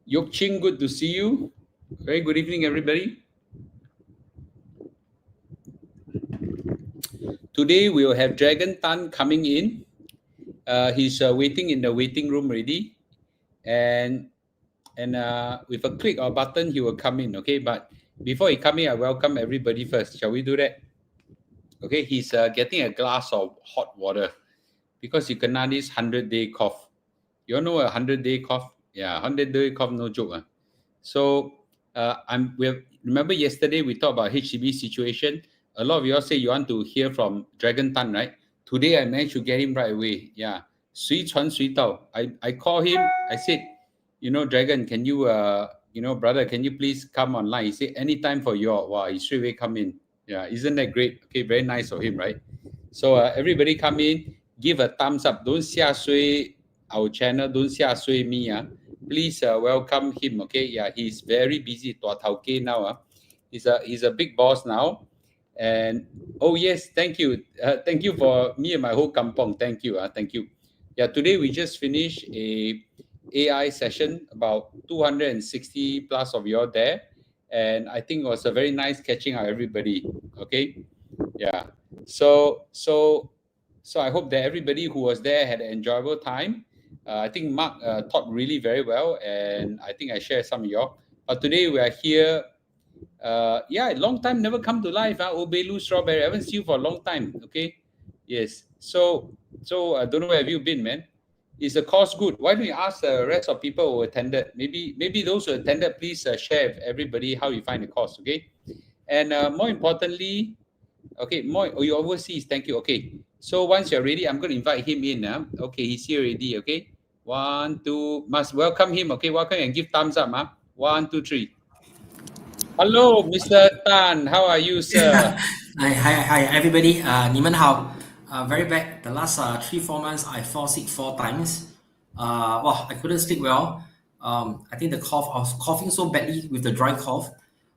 Yok Ching, good to see you. Very good evening, everybody. Today we will have Dragon Tan coming in. He's waiting in the waiting room already, and with a click or button he will come in. Okay, but before he come in, I welcome everybody first. Shall we do that? Okay, he's getting a glass of hot water because you kena this 100-day cough. You all know a 100-day cough? Yeah, 100-day cough, no joke. So remember yesterday we talked about HDB situation. A lot of you all say you want to hear from Dragon Tan, right? Today I managed to get him right away. Yeah, 随传随到. I call him. I said, Dragon, can you brother, can you please come online? He said anytime for you all. Wow, he straight away come in. Yeah, isn't that great? Okay, very nice of him, right? So everybody come in, give a thumbs up. Don't 下水 our channel. Don't 下水 me. Please welcome him. Okay, yeah, he's very busy. Tua Tau Ke now. He's a big boss now. And oh yes, thank you for me and my whole kampong. Thank you. Thank you. Yeah, today we just finished a AI session, about 260 plus of you all there, and I think it was a very nice catching up everybody. Okay, yeah. So I hope that everybody who was there had an enjoyable time. I think Mark taught really very well, and I think I shared some of y'all. But today we are here. Long time never come to life. Obelu Strawberry, I haven't seen you for a long time. Okay, yes. So I don't know where have you been, man. Is the course good? Why don't you ask the rest of people who attended? Maybe those who attended, please share with everybody how you find the course. Okay, and more importantly, okay, you overseas. Thank you. Okay, so once you're ready, I'm going to invite him in. Okay, he's here already. Okay, 1, 2, must welcome him. Okay, welcome and give thumbs up. 1, 2, 3. Hello, Mr. Tan. How are you, sir? Hi, everybody. 你们好. Very bad. The last 3-4 months, I fall sick 4 times. I couldn't sleep well. I think the cough, I was coughing so badly with the dry cough.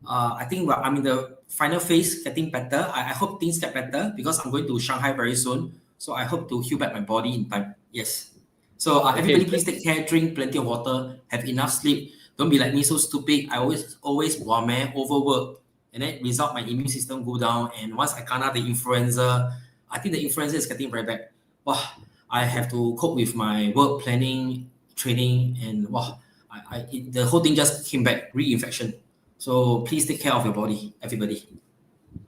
I think I'm in the final phase, getting better. I hope things get better because I'm going to Shanghai very soon. So I hope to heal back my body in time. Yes. So everybody, please take care, drink plenty of water, have enough sleep. Don't be like me, so stupid. I always overwork, and then result my immune system go down. And once I kena the influenza, I think the influenza is getting very bad. I have to cope with my work planning, training, and the whole thing just came back, reinfection. So please take care of your body, everybody.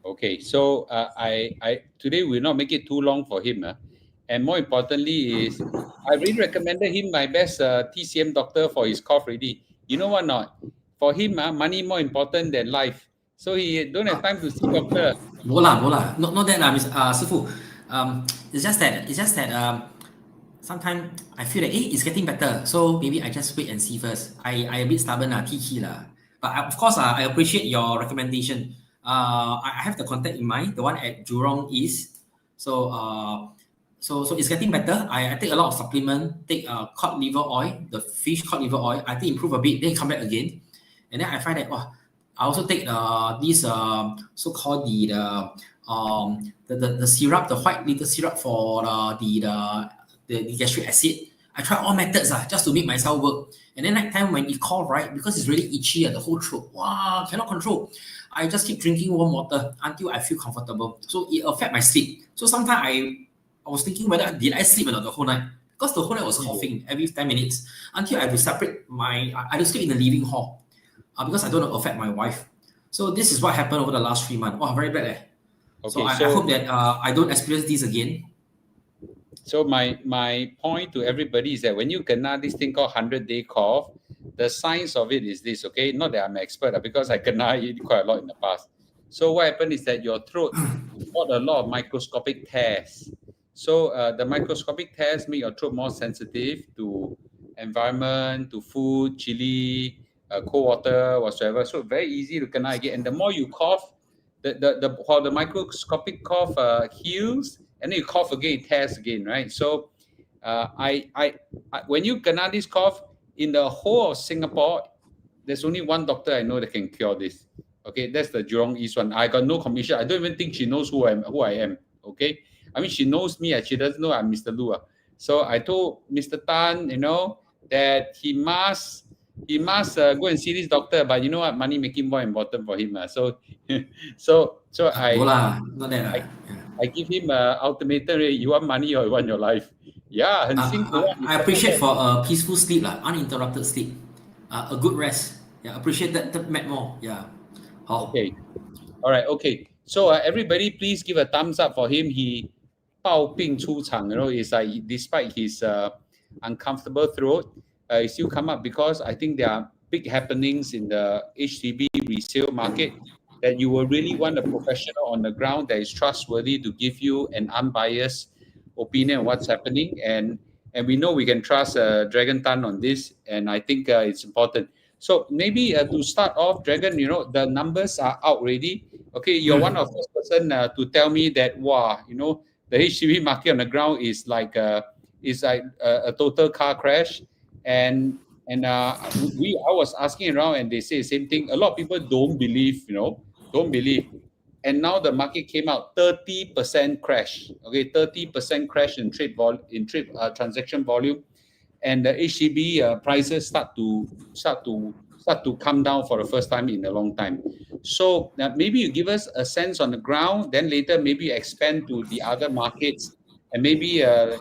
Okay, so I today will not make it too long for him. And more importantly is, I really recommended him my best TCM doctor for his cough already. You know what not? For him, money more important than life. So he don't have time to see doctor. Bola. Not that, Sifu. It's just that sometimes I feel that it's getting better. So maybe I just wait and see first. I a bit stubborn, TK lah. But of course, I appreciate your recommendation. I have the contact in mind, the one at Jurong East. So it's getting better. I take a lot of supplement, take cod liver oil, the fish cod liver oil. I think improve a bit, then come back again. And then I find that, I also take this so-called the syrup, the white little syrup for the gastric acid. I try all methods just to make myself work. And then night time when it cough, right, because it's really itchy at the whole throat, cannot control. I just keep drinking warm water until I feel comfortable. So it affect my sleep. So sometimes I was thinking whether did I sleep or not the whole night, because the whole night was coughing every 10 minutes until I have to separate I had to sleep in the living hall because I don't want to affect my wife. So this is what happened over the last 3 months. Very bad. Okay, I hope that I don't experience this again. So my point to everybody is that when you kena this thing called 100-day cough, the signs of it is this, okay? Not that I'm an expert, because I kena it quite a lot in the past. So what happened is that your throat got a lot of microscopic tears. So the microscopic tears make your throat more sensitive to environment, to food, chili, cold water, whatsoever. So very easy to kena again. And the more you cough, while the microscopic cough heals, and then you cough again, it tears again, right? So when you kena this cough, in the whole of Singapore, there's only one doctor I know that can cure this. Okay, that's the Jurong East one. I got no commission. I don't even think she knows who I am. Okay, I mean, she knows me, and she doesn't know I'm Mr. Lu. So I told Mr. Tan, that he must he must go and see this doctor. But you know what? Money making more important for him. So, so No lah, not that I, lah. Yeah. I give him a ultimatum. You want money or you want your life? Yeah, 很辛苦啊，你 I 做工 appreciate for a peaceful sleep lah, uninterrupted sleep, a good rest. Yeah, appreciate that met more. Yeah. 好。Okay. All right. Okay. So everybody, please give a thumbs up for him. He 抱病出场, it's like despite his uncomfortable throat, he still come up because I think there are big happenings in the HDB resale market that you will really want a professional on the ground that is trustworthy to give you an unbiased opinion on what's happening. And we know we can trust Dragon Tan on this, and I think it's important. So maybe to start off, Dragon, the numbers are out already. Okay, you're one of the person to tell me that, wow, the HDB market on the ground is like a total car crash. And I was asking around and they say the same thing. A lot of people don't believe, don't believe. And now the market came out 30% crash. Okay, 30% crash in transaction volume, and the HDB prices start to come down for the first time in a long time. So maybe you give us a sense on the ground, then later maybe expand to the other markets, and maybe and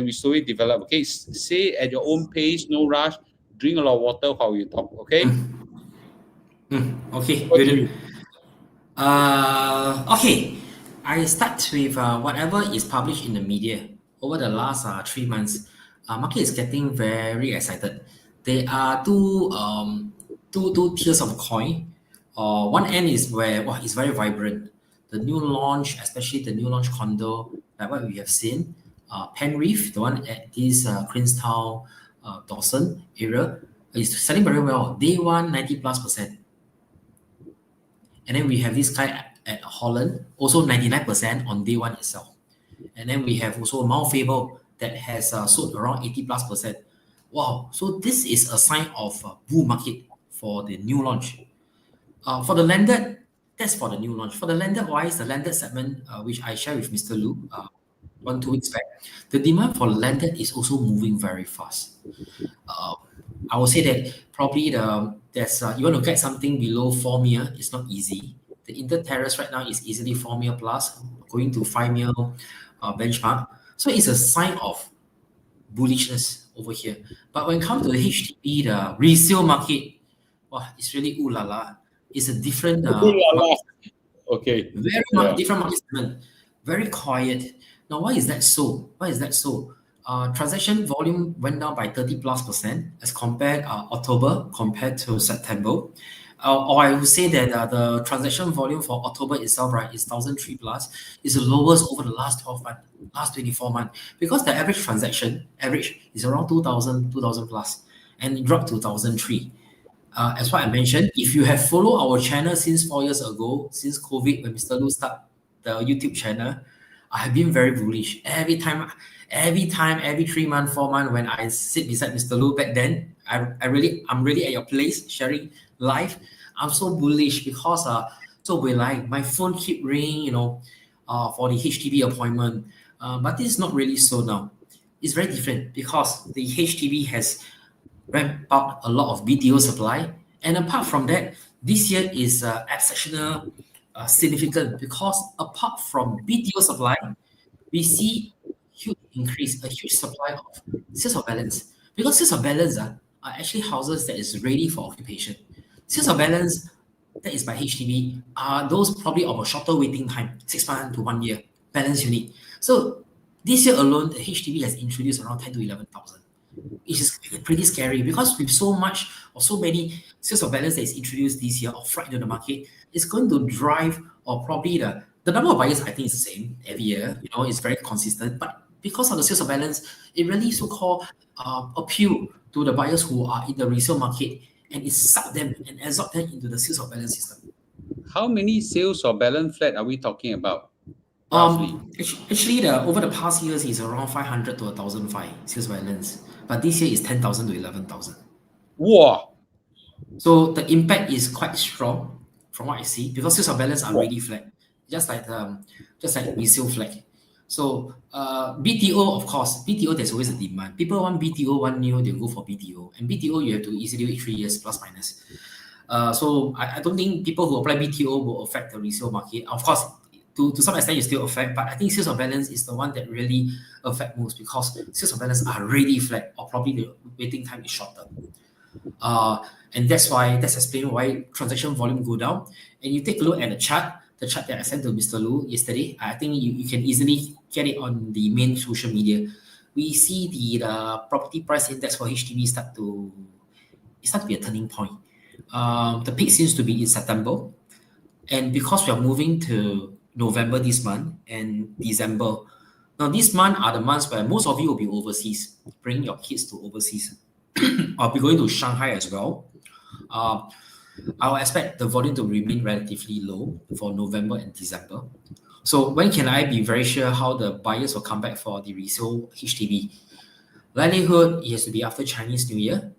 we slowly develop. Okay, say at your own pace, no rush. Drink a lot of water while you talk. Okay. Okay, Over to good. you. Okay, I start with whatever is published in the media over the last 3 months. Market is getting very excited. There are two tiers of coin. One end is where it's very vibrant. The new launch, especially the new launch condo, like what we have seen, Penreef, the one at this Queenstown, Dawson area, is selling very well. Day one, 90+%. And then we have this guy at Holland, also 99% on day one itself. And then we have also Mount Faber that has sold around 80+%. Wow, so this is a sign of a bull market for the new launch. For the landed, that's for the new launch. For the landed wise, the landed segment, which I share with Mr. Lu 2 weeks back, the demand for landed is also moving very fast. I would say that probably there's you want to get something below 4 mil, it's not easy. The Inter Terrace right now is easily 4 mil plus, going to 5 mil benchmark. So it's a sign of bullishness over here. But when it comes to the HDB, the resale market, wow, it's really ooh la la. It's a different market. Okay. Very different market segment. Very quiet. Now, why is that so? Why is that so? Transaction volume went down by 30+% as compared October compared to September. Or I would say that the transaction volume for October itself, right, is 1,003 plus, is the lowest over the last 12 months, last 24 months, because the average transaction is around 2,000 plus, and it dropped to 1,003. As what I mentioned, if you have followed our channel since 4 years ago, since COVID, when Mr. Lu started the YouTube channel, I have been very bullish. Every 3 months, 4 months, when I sit beside Mr. Lu back then, I'm really at your place sharing live. I'm so bullish because so we like my phone keep ringing, for the HDB appointment. But this is not really so now. It's very different because the HDB has ramped up a lot of BTO supply, and apart from that, this year is exceptional, significant because apart from BTO supply, we see huge increase, a huge supply of sales of balance. Because sales of balance are actually houses that is ready for occupation. Sales of balance that is by HDB are those probably of a shorter waiting time, 6 months to 1 year, balance unit. So this year alone, the HDB has introduced around 10 to 11,000. Which is pretty scary because with so much or so many sales of balance that is introduced this year or flood into the market, it's going to drive or probably the number of buyers I think is the same every year. It's very consistent. But because of the sales of balance, it really so-called appeal to the buyers who are in the resale market, and it suck them and absorb them into the sales of balance system. How many sales of balance flat are we talking about? Roughly. Actually, over the past years is around 500 to 1,005 sales balance, but this year is 10,000 to 11,000. Wow. So the impact is quite strong from what I see because sales of balance are really flat, just like resale flat. So BTO, of course, BTO, there's always a demand. People want BTO, want new, they'll go for BTO. And BTO, you have to easily wait 3 years plus minus. So I don't think people who apply BTO will affect the resale market. Of course, to some extent, it still affect, but I think sales of balance is the one that really affect most because sales of balance are really flat or probably the waiting time is shorter. And that's explaining why transaction volume go down. And you take a look at the chart that I sent to Mr. Lu yesterday. I think you can easily get it on the main social media. We see the property price index for HDB start to be a turning point. The peak seems to be in September. And because we are moving to November this month and December, now this month are the months where most of you will be overseas, bring your kids to overseas. I'll be going to Shanghai as well. I'll expect the volume to remain relatively low for November and December. So when can I be very sure how the buyers will come back for the resale HDB? Likelihood, it has to be after Chinese New Year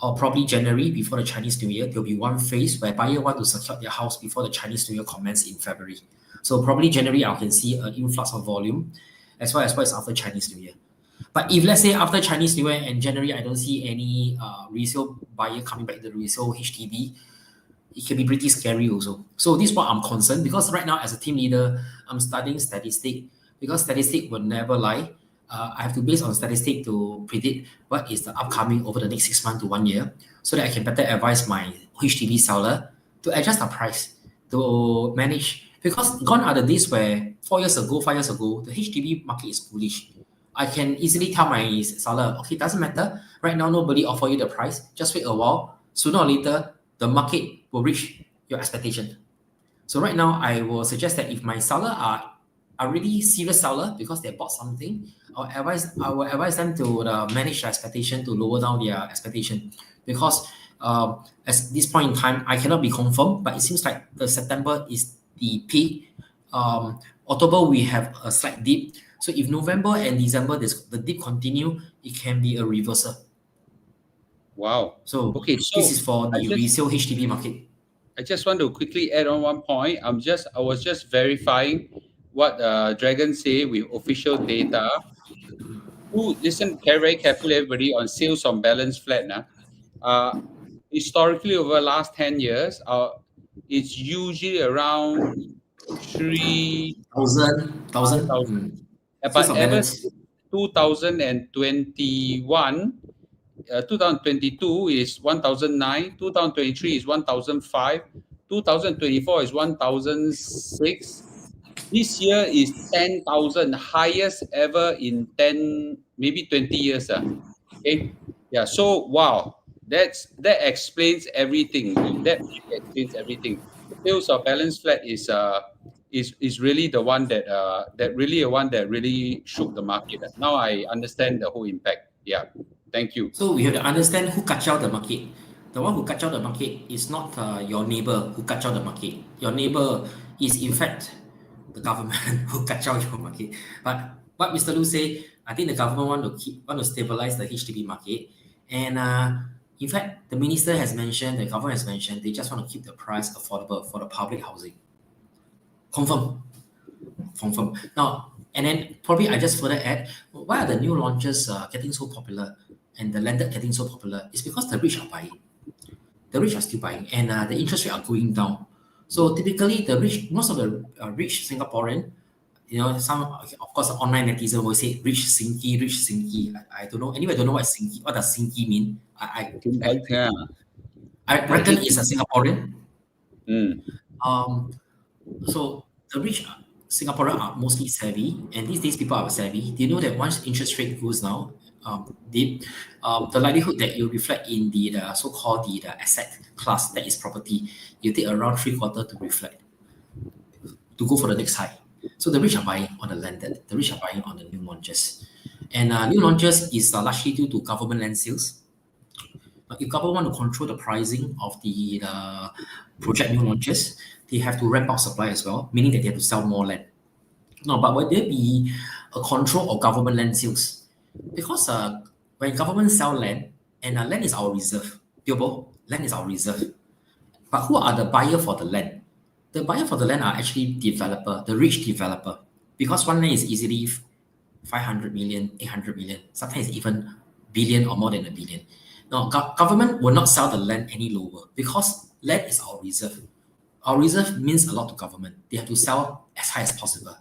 or probably January before the Chinese New Year. There'll be one phase where buyers want to secure their house before the Chinese New Year commences in February. So probably January, I can see an influx of volume as well as after Chinese New Year. But if let's say after Chinese New Year and January, I don't see any resale buyer coming back to the resale HDB, it can be pretty scary also. So this is what I'm concerned because right now as a team leader, I'm studying statistic because statistic will never lie. I have to base on statistic to predict what is the upcoming over the next 6 months to 1 year so that I can better advise my HDB seller to adjust the price to manage. Because gone are the days where 5 years ago, the HDB market is bullish. I can easily tell my seller, okay, doesn't matter. Right now, nobody offer you the price. Just wait a while. Sooner or later, the market will reach your expectation. So right now, I will suggest that if my seller are really serious seller because they bought something, I will advise them to manage their expectation to lower down their expectation because at this point in time, I cannot be confirmed, but it seems like the September is the peak. October, we have a slight dip. So if November and December, the dip continue, it can be a reversal. Wow. So okay, this is for the resale HDB market. I just want to quickly add on one point. I was just verifying what Dragon say with official data. Listen very carefully, everybody, on sales on balance flat. Historically, over the last 10 years, it's usually around 3,000. But ever since 2021, 2022 is 1,009, 2023 is 1,005, 2024 is 1,006. This year is 10,000, highest ever in 10, maybe 20 years. Okay, yeah. So wow, that explains everything. That really explains everything. The sales of balance flat is really the one that really shook the market. Now I understand the whole impact. Yeah. Thank you. So we have to understand who kacau the market. The one who kacau the market is not your neighbor who kacau the market. Your neighbor is in fact the government who kacau your market. But what Mr. Lu say, I think the government want to stabilize the HDB market. And in fact, the government has mentioned, they just want to keep the price affordable for the public housing. Confirm. Now, and then probably I just further add, why are the new launches getting so popular and the landed getting so popular? It's because the rich are buying. The rich are still buying and the interest rate are going down. So typically most of the rich Singaporean, some, of course, online netizen will say rich sinky. I don't know. Anyway, I don't know what sinky. What does sinky mean? I reckon it's a Singaporean. So the rich Singaporeans are mostly savvy, and these days people are savvy. They know that once interest rate goes down, the likelihood that you reflect in the so-called the asset class that is property, you take around 3/4 to reflect to go for the next high. So the rich are buying on the landed, the rich are buying on the new launches, and new launches is largely due to government land sales. If government want to control the pricing of the project new launches, they have to ramp up supply as well, meaning that they have to sell more land. No, but will there be a control of government land sales? Because when government sell land, and land is our reserve, land is our reserve. But who are the buyer for the land? The buyer for the land are actually developer, the rich developer. because one land is easily 500 million, 800 million, sometimes even billion or more than a billion. Now, government will not sell the land any lower because land is our reserve. Our reserve means a lot to government. They have to sell as high as possible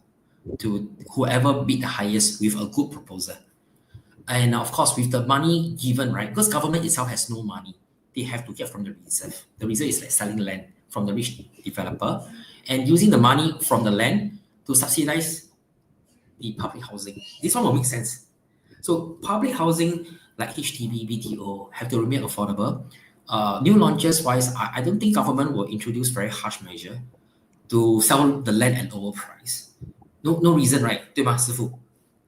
to whoever bid the highest with a good proposal. And of course, with the money given, right? Because government itself has no money, they have to get from the reserve. The reserve is like selling land from the rich developer and using the money from the land to subsidize the public housing. This one will make sense. So public housing like HDB, BTO have to remain affordable. New launches wise, I don't think government will introduce very harsh measure to sell the land at lower price. No reason, right? 对吗，师傅？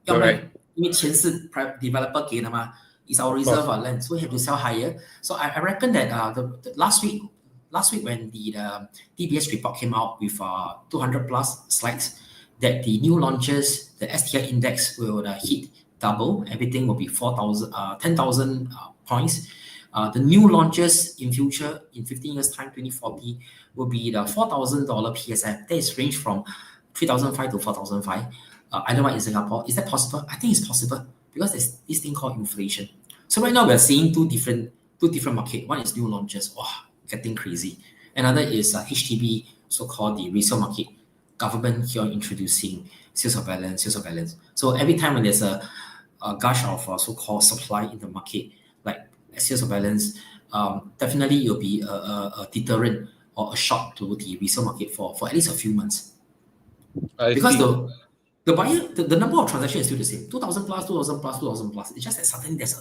要不然 Correct. 因为钱是 private developer 给的嘛 ，is our Of course. reserve land, so we have to sell higher. So I reckon that the last week when the DBS report came out with 200 plus slides, that the new launches, the STI index will hit double. Everything will be 10,000 points. The new launches in future, in 15 years time, 2040, will be the $4,000 PSF. That is range from 3,005 to 4,005. I don't know in Singapore. Is that possible? I think it's possible because there's this thing called inflation. So right now we're seeing two different market. One is new launches, getting crazy. Another is HDB, so-called the resale market. Government here introducing sales of balance. So every time when there's a gush of so-called supply in the market, like sales of balance, definitely it will be a deterrent or a shock to the resale market for at least a few months. Because the buyer, the number of transactions is still the same, 2,000 plus, 2,000 plus, 2,000 plus. It's just that suddenly there's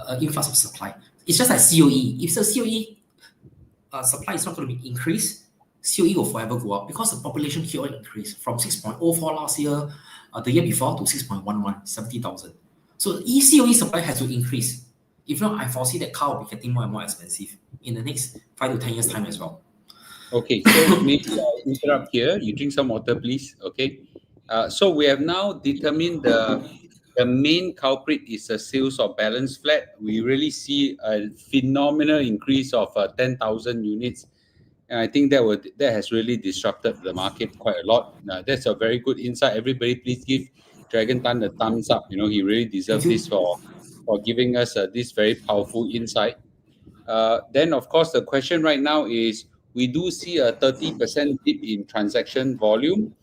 an influx of supply. It's just like COE. If the COE supply is not going to be increased, COE will forever go up because the population here will increase from 6.04 last year, the year before, to 6.11, 70,000. So COE supply has to increase. If not, I foresee that car will be getting more and more expensive in the next 5 to 10 years time as well. Okay, so maybe I'll interrupt here. You drink some water, please. Okay. So we have now determined the main culprit is a sales of balance flat. We really see a phenomenal increase of 10,000 units. And I think that has really disrupted the market quite a lot. That's a very good insight. Everybody, please give Dragon Tan a thumbs up. He really deserves this for giving us this very powerful insight. Then, of course, the question right now is, we do see a 30% dip in transaction volume.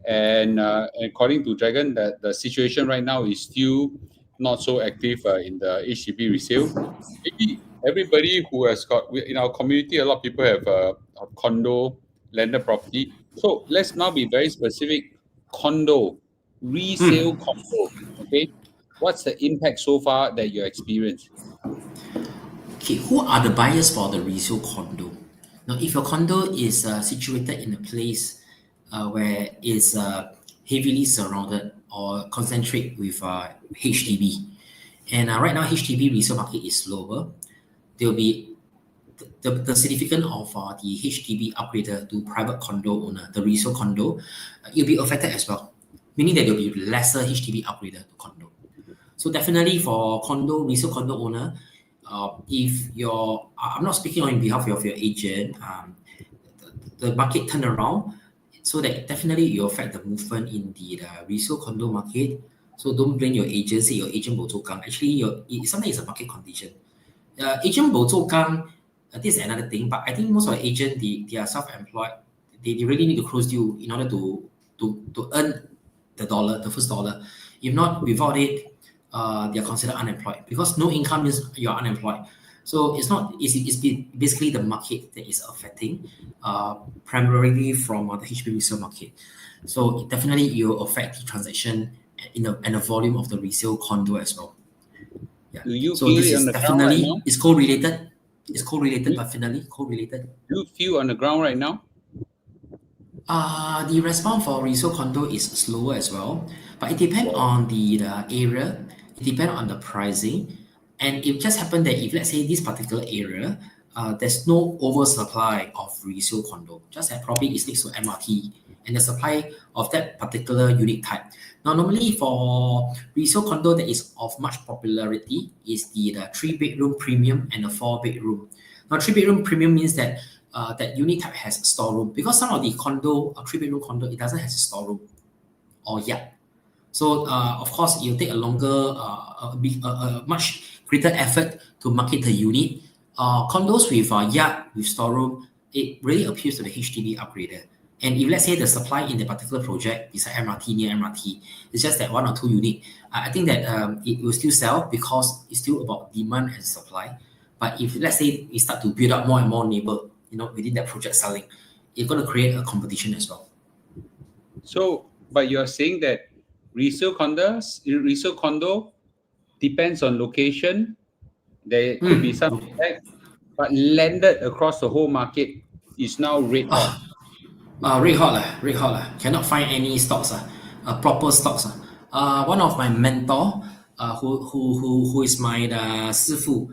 And according to Dragon, the situation right now is still not so active in the HDB resale. Maybe everybody who has got, in our community, a lot of people have a condo, landed property. So let's now be very specific. Condo, resale condo, okay? What's the impact so far that you experienced? Okay, who are the buyers for the resale condo? Now, if your condo is situated in a place where it's heavily surrounded or concentrate with HDB, and right now HDB resale market is lower, there will be the significance of the HDB upgrader to private condo owner, the resale condo, you'll be affected as well, meaning that there will be lesser HDB upgrader to condo. So definitely for resale condo owner, if I'm not speaking on behalf of your agent, the market turn around, so that definitely will affect the movement in the resale condo market. So don't blame your agent, say your agent bo zhou gang. Actually, sometimes it's a market condition. Agent bo zhou gang, this is another thing, but I think most of the agent, they are self-employed. They really need to close deal in order to earn the first dollar. If not, without it, they are considered unemployed, because no income means you are unemployed. So it's basically the market that is affecting, primarily from the HDB resale market. So definitely it will affect the transaction and the volume of the resale condo as well. Yeah. Do you so feel this it is on the ground definitely right now? It's correlated. It's correlated, definitely correlated. Do you feel on the ground right now? The response for resale condo is slower as well, but it depends on the area. It depends on the pricing, and it just happened that if let's say this particular area, there's no oversupply of resale condo, just that probably it's next to MRT, and the supply of that particular unit type. Now, normally for resale condo that is of much popularity is the 3-bedroom premium and the 4-bedroom. Now, 3-bedroom premium means that that unit type has a storeroom, because some of the 3-bedroom condo, it doesn't have a storeroom. or yacht. So of course, it'll take a longer, a much greater effort to market the unit. Condos with yacht, with storeroom, it really appeals to the HDB upgrader. And if let's say the supply in the particular project is an MRT near MRT, it's just that one or two unit, I think that it will still sell because it's still about demand and supply. But if let's say we start to build up more and more neighbor, within that project selling, it's going to create a competition as well. So, but you're saying that resale condo depends on location. There could be some effect, but landed across the whole market is now red hot. Red hot red hot Cannot find any stocks proper stocks one of my mentor who is my 师傅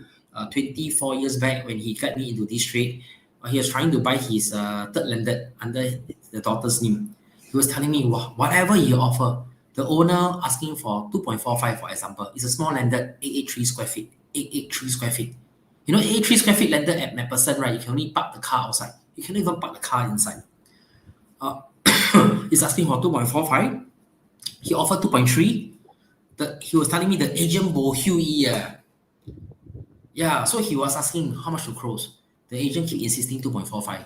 24 years back when he got me into this trade. He was trying to buy his third landed under the daughter's name. He was telling me, whatever you offer, the owner asking for 2.45, for example, it's a small landed 883 square feet. 883 square feet. 883 square feet landed at MacPherson, right? You can only park the car outside. You can't even park the car inside. He's asking for 2.45. He offered 2.3. He was telling me the agent bo Huey. Yeah, so he was asking how much to close. The agent keep insisting 2.45.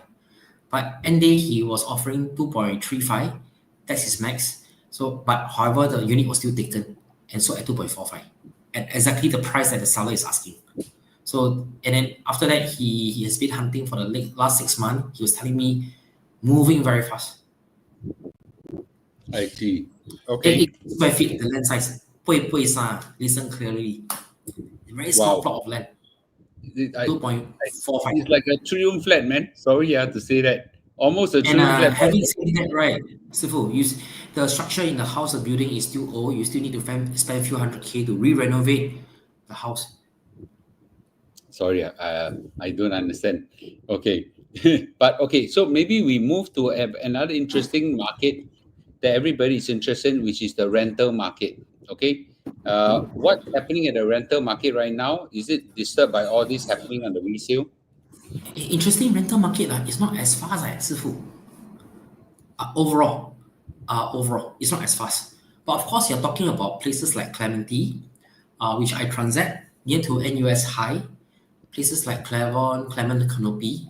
But end day he was offering 2.35. That's his max. So, but however, the unit was still taken and sold at 2.45. At exactly the price that the seller is asking. So, and then after that, he has been hunting for the last 6 months. He was telling me, moving very fast. I see. Okay. 8 square feet, the land size. Listen clearly. A very small plot of land. 2.45. It's like a 3-room flat, man. Sorry, I have to say that. Almost a 3-room flat. Having said that, right, Sifu, the structure in the house, the building is still old. You still need to spend a few hundred K to re-renovate the house. Sorry, I don't understand. Okay. But okay, so maybe we move to another interesting market that everybody is interested in, which is the rental market. Okay. What's happening at the rental market right now? Is it disturbed by all this happening on the resale? Interesting rental market it's not as fast as Sifu. Overall, it's not as fast. But of course, you're talking about places like Clementi, which I transact near to NUS High, places like Clement, Canopy,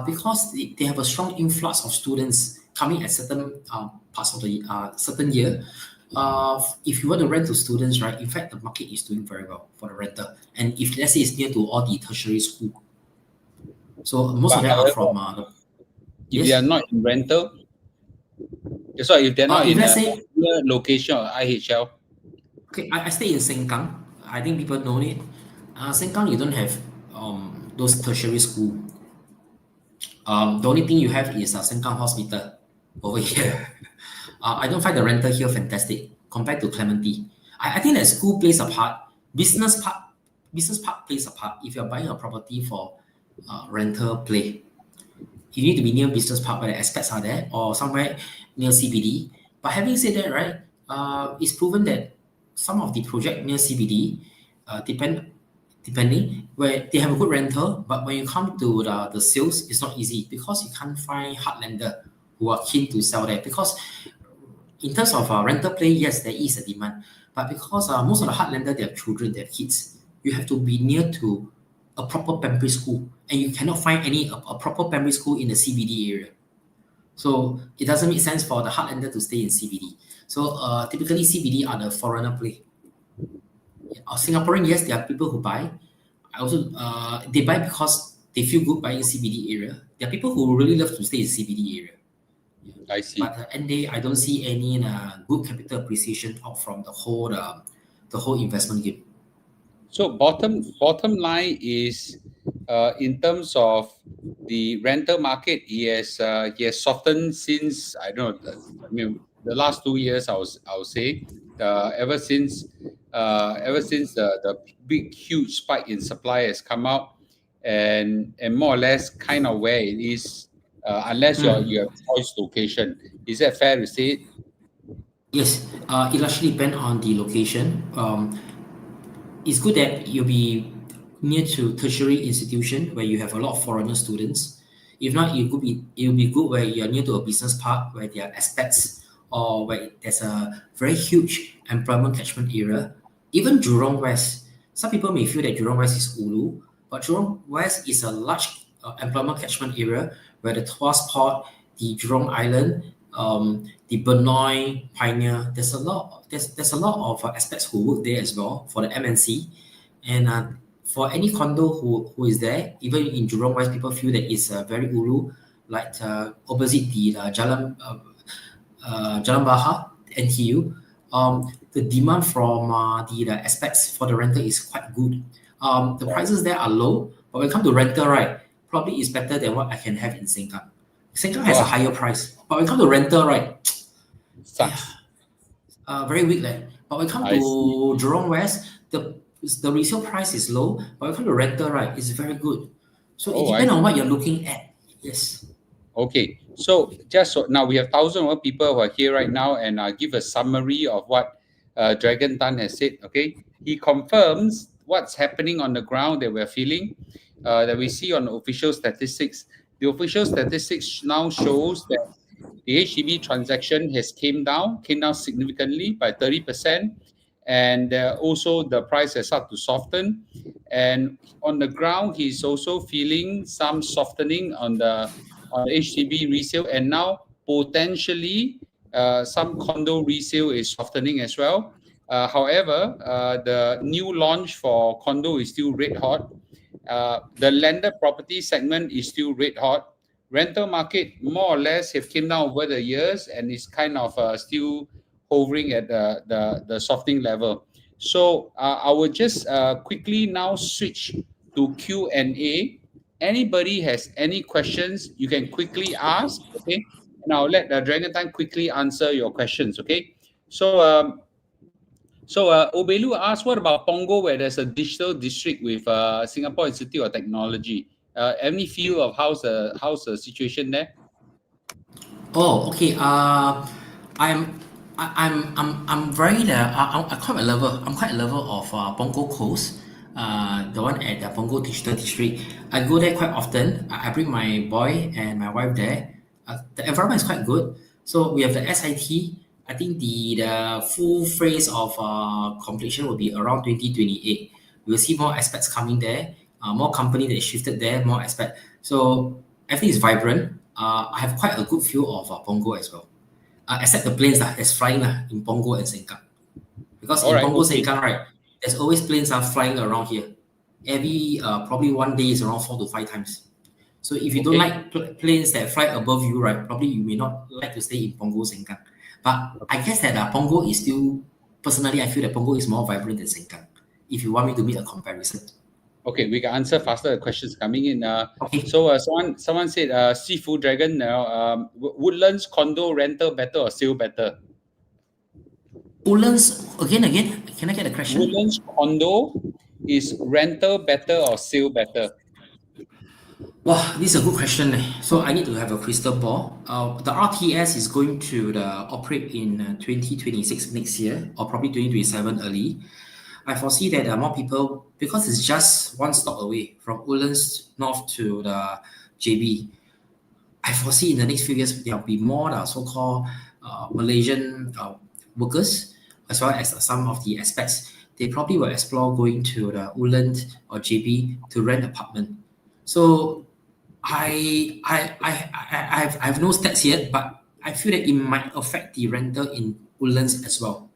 because they have a strong influx of students coming at certain parts of the certain year. If you want to rent to students, right, in fact, the market is doing very well for the renter. And if let's say it's near to all the tertiary school, so most of them are from. If they are not in rental, sorry, if they're not in a location or IHL. Okay, I stay in Sengkang. I think people know it. Sengkang, you don't have those tertiary school. The only thing you have is Sengkang Hospital over here. I don't find the rental here fantastic compared to Clementi. I think that school plays a part. Business park plays a part. If you're buying a property for rental play, you need to be near business park where the aspects are there, or somewhere near CBD. But having said that, right, it's proven that some of the project near CBD, depending where they have a good rental, but when you come to the sales, it's not easy because you can't find heartlander who are keen to sell there. Because in terms of rental play, yes, there is a demand, but because most of the heartlander, they have children, they have kids, you have to be near to a proper primary school, and you cannot find a proper primary school in the CBD area. So it doesn't make sense for the heartlander to stay in CBD. So typically CBD are the foreigner play. Singaporean, yes, there are people who buy. I also they buy because they feel good buying CBD area. There are people who really love to stay in CBD area. I see. But at the end of the day, I don't see any good capital appreciation out from the whole investment game. So bottom line is, in terms of the rental market, he has softened since, I don't know. I mean, the last 2 years, I would say, ever since the big huge spike in supply has come out, and more or less kind of where it is, unless you have choice location. Is that fair to say? Yes, it actually depends on the location. It's good that you'll be near to tertiary institution where you have a lot of foreigner students. If not, it'll be good where you're near to a business park where there are aspects or where there's a very huge employment catchment area, even Jurong West. Some people may feel that Jurong West is ulu, but Jurong West is a large employment catchment area where the Tuas Port, the Jurong Island, the Benoi, Pioneer, there's a lot of expats who work there as well for the MNC, and for any condo who is there, even in Jurong West, people feel that it's very ulu, like opposite the Jalan Bahar, NTU. The demand from the expats for the rental is quite good. The prices there are low, but when it comes to rental, right, probably is better than what I can have in Sengkang. Sengkang has a Wow. higher price, but when it comes to rental, right, Sucks. very weak. But when it comes to I see. Jurong West, the resale price is low, but when it comes to rental, right, it's very good. So it Oh, I depends on see. what you're looking at. Yes. Okay, so just so now we have thousand more people who are here right now, and I'll give a summary of what Dragon Tan has said. Okay, he confirms what's happening on the ground that we're feeling, that we see on official statistics. The official statistics now shows that the HDB transaction has came down significantly by 30%, and also the price has started to soften. And on the ground, he's also feeling some softening on the HDB resale, and now potentially some condo resale is softening as well. However, the new launch for condo is still red hot. The landed property segment is still red hot. Rental market more or less have came down over the years and is kind of still hovering at the softening level. So I will just quickly now switch to Q&A. Anybody has any questions, you can quickly ask, okay? And I'll let Dragon Time quickly answer your questions, okay? So Obelu asked, what about Pongo, where there's a digital district with Singapore Institute of Technology? Any feel of how's the situation there? Oh, okay. I'm I'm very I'm quite a lover. I'm quite a lover of Punggol Coast. The one at the Punggol Digital District. I go there quite often. I bring my boy and my wife there. The environment is quite good. So we have the SIT. I think the full phase of completion will be around 2028. We will see more expats coming there. More company that shifted there. More expat. So everything is vibrant. I have quite a good view of Punggol as well. Except the planes that's flying in Punggol and Sengkang. Because All in right, Punggol, okay, Sengkang, right, there's always planes are flying around here. Every probably one day is around 4 to 5 times. So if you don't okay, like planes that fly above you, right, probably you may not like to stay in Punggol, Sengkang. But I guess that Punggol is still, personally, I feel that Punggol is more vibrant than Sengkang. If you want me to make a comparison. okay. We can answer faster the questions coming in. Okay. So someone said, Seafood Dragon now, Woodlands condo rental better or sale better? Woodlands, again, can I get a question? Woodlands condo is rental better or sale better? Wow, this is a good question. So I need to have a crystal ball. The RTS is going to operate in 2026 next year, or probably 2027 early. I foresee that more people, because it's just one stop away from Woodlands North to the JB. I foresee in the next few years there will be more so-called Malaysian workers, as well as some of the expats. They probably will explore going to the Woodlands or JB to rent apartment. So I have no stats yet, but I feel that it might affect the rental in Woodlands as well.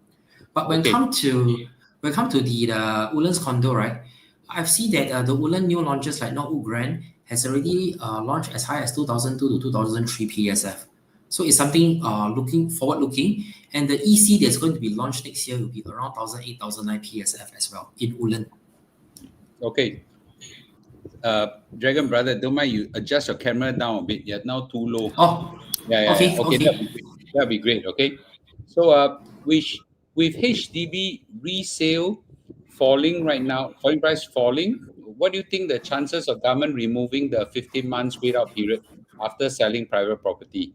But Okay, when come to the Woodlands condo, right? I've seen that the Woodland new launches like Northwood Grand has already launched as high as 2002 to 2003 PSF. So it's something looking forward looking, and the EC that's going to be launched next year will be around 1008, 1009 PSF as well in Woodland. okay. Dragon Brother, don't mind you adjust your camera down a bit. You're now too low. Oh, Yeah. okay, Okay, okay. that'd be great. Okay, so with HDB resale falling right now, falling price falling, what do you think the chances of government removing the 15 months wait out period after selling private property?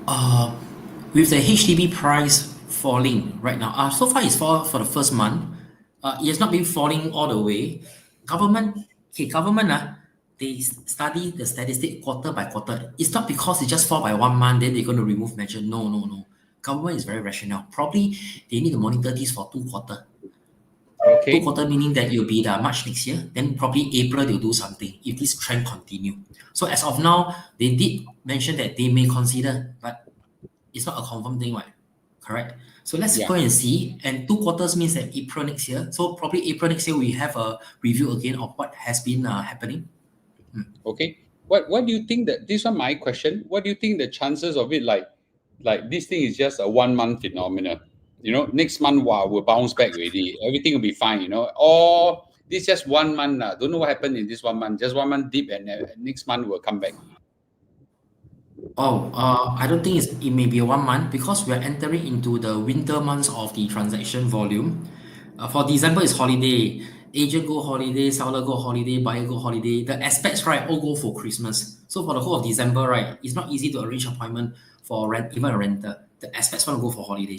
Uh, with the HDB price falling right now, so far it's fall for the first month. It has not been falling all the way. Government, okay, government, they study the statistic quarter by quarter. It's not because it just fall by 1 month, then they're going to remove measure. No, no, no. Government is very rational. Probably they need to monitor this for 2 quarters. Two Okay. quarter meaning that it'll be the March next year. Then probably April they'll do something if this trend continue. So as of now, they did mention that they may consider, but it's not a confirmed thing, right? Correct. So let's Yeah. go and see. And 2 quarters means that April next year. So probably April next year we have a review again of what has been happening. Okay. What do you think that this one my question? What do you think the chances of it like this thing is just a 1 month phenomenon? Next month wow will bounce back already. Everything will be fine, Or this just 1 month. Don't know what happened in this 1 month. Just 1 month dip and next month will come back. Oh, I don't think it may be a 1 month because we are entering into the winter months of the transaction volume. For December is holiday. Agent go holiday, seller go holiday, buyer go holiday. The aspects, right, all go for Christmas. So for the whole of December, right, it's not easy to arrange appointment for rent, even a renter. The aspects want to go for holiday.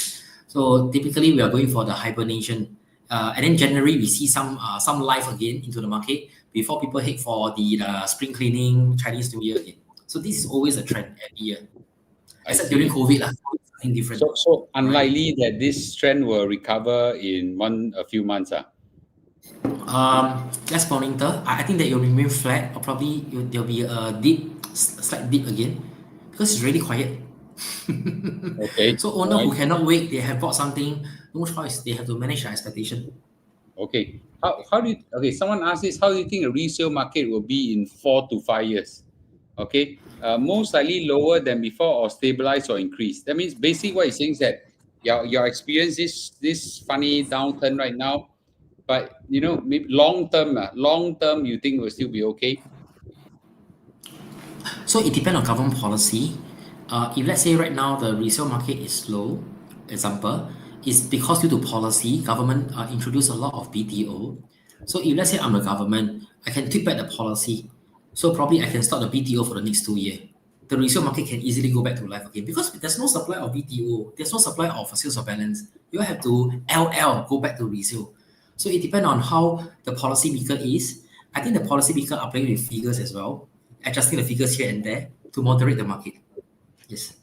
So typically we are going for the hibernation. And then January we see some life again into the market before people head for the spring cleaning, Chinese New Year again. So this is always a trend every year, except during COVID, something different. So unlikely that this trend will recover in a few months. Let's monitor. I think that it will remain flat, or probably there'll be a slight dip again, because it's really quiet. Okay. So owner who cannot wait, they have bought something, no choice. They have to manage their expectation. Okay. Someone asked this, how do you think a resale market will be in 4 to 5 years? Okay. Most likely lower than before or stabilize or increase. That means basically what he's saying is that your experience this funny downturn right now, but maybe long term you think will still be okay? So it depends on government policy. If let's say right now the resale market is slow, example, it's because due to policy, government introduce a lot of BTO. So if let's say I'm the government, I can tweak back the policy. So probably I can start the BTO for the next 2 years. The resale market can easily go back to life again because there's no supply of BTO, there's no supply of sales of balance. You have to LL go back to resale. So it depends on how the policy maker is. I think the policy maker are playing with figures as well, adjusting the figures here and there to moderate the market. Yes.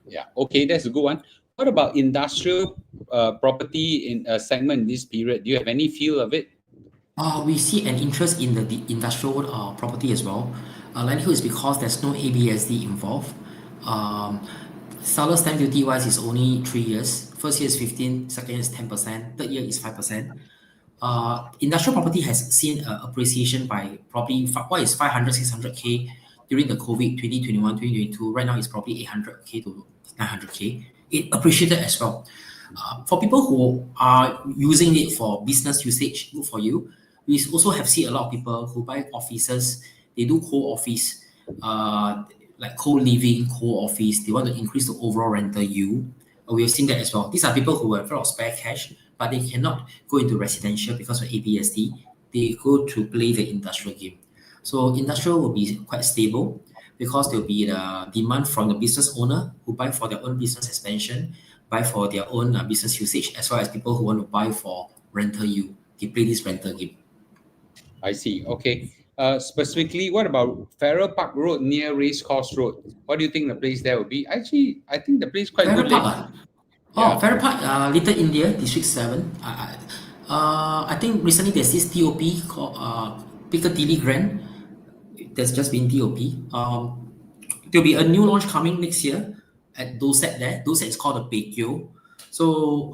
Yeah. Okay, that's a good one. What about industrial property in a segment in this period? Do you have any feel of it? We see an interest in the industrial property as well. Likelihood is because there's no ABSD involved. Seller stamp duty wise is only 3 years. First year is 15, second year is 10%, third year is 5%. Industrial property has seen appreciation by probably what is 500, 600K during the COVID 2021, 2022. Right now it's probably 800K to 900K. It appreciated as well. For people who are using it for business usage, good for you. We also have seen a lot of people who buy offices. They do co-office, like co-living, co-office. They want to increase the overall rental yield. We have seen that as well. These are people who have a lot of spare cash, but they cannot go into residential because of ABSD. They go to play the industrial game. So industrial will be quite stable because there will be the demand from the business owner who buy for their own business expansion, buy for their own business usage, as well as people who want to buy for rental yield. They play this rental game. I see. Okay. Specifically, what about Farrer Park Road near Racecourse Road? What do you think the place there will be? Actually, I think the place quite Farrer good. Park, Yeah. Farrer Park, Little India, District 7. I think recently there's this TOP called Piccadilly Grand. There's just been TOP. There'll be a new launch coming next year at Doset there. Doset is called the Baekyo. So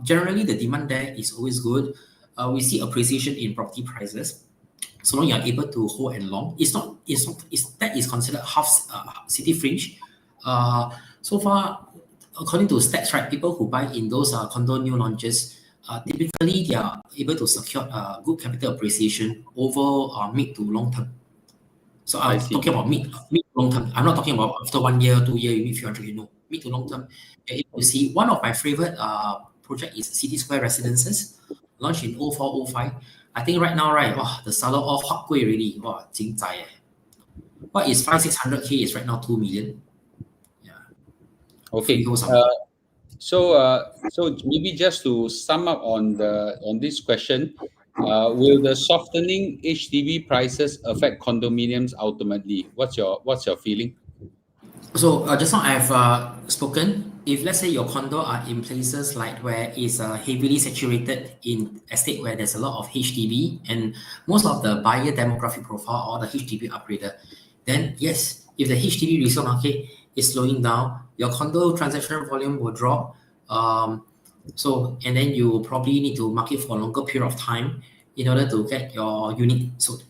generally the demand there is always good. We see appreciation in property prices. So long you are able to hold and long, that is considered half city fringe. So far, according to stats, right, people who buy in those condo new launches, typically they are able to secure good capital appreciation over mid to long term. So I'm talking about mid to long term. I'm not talking about after 1 year, 2 years, you need 300. No, mid to long term. You see, one of my favorite project is City Square Residences, launched in 04, 05. I think right now, right, the seller all hot gui already. Wow, 精彩 eh. What is 500-600K is right now 2 million. Yeah. Okay. So maybe just to sum up on this question, Will the softening HDB prices affect condominiums ultimately? What's your feeling? So just now I've spoken. If let's say your condo are in places like where it's heavily saturated in estate where there's a lot of HDB and most of the buyer demographic profile or the HDB upgrader, then yes, if the HDB resale market is slowing down, your condo transaction volume will drop. So and then you probably need to market for a longer period of time in order to get your unit sold.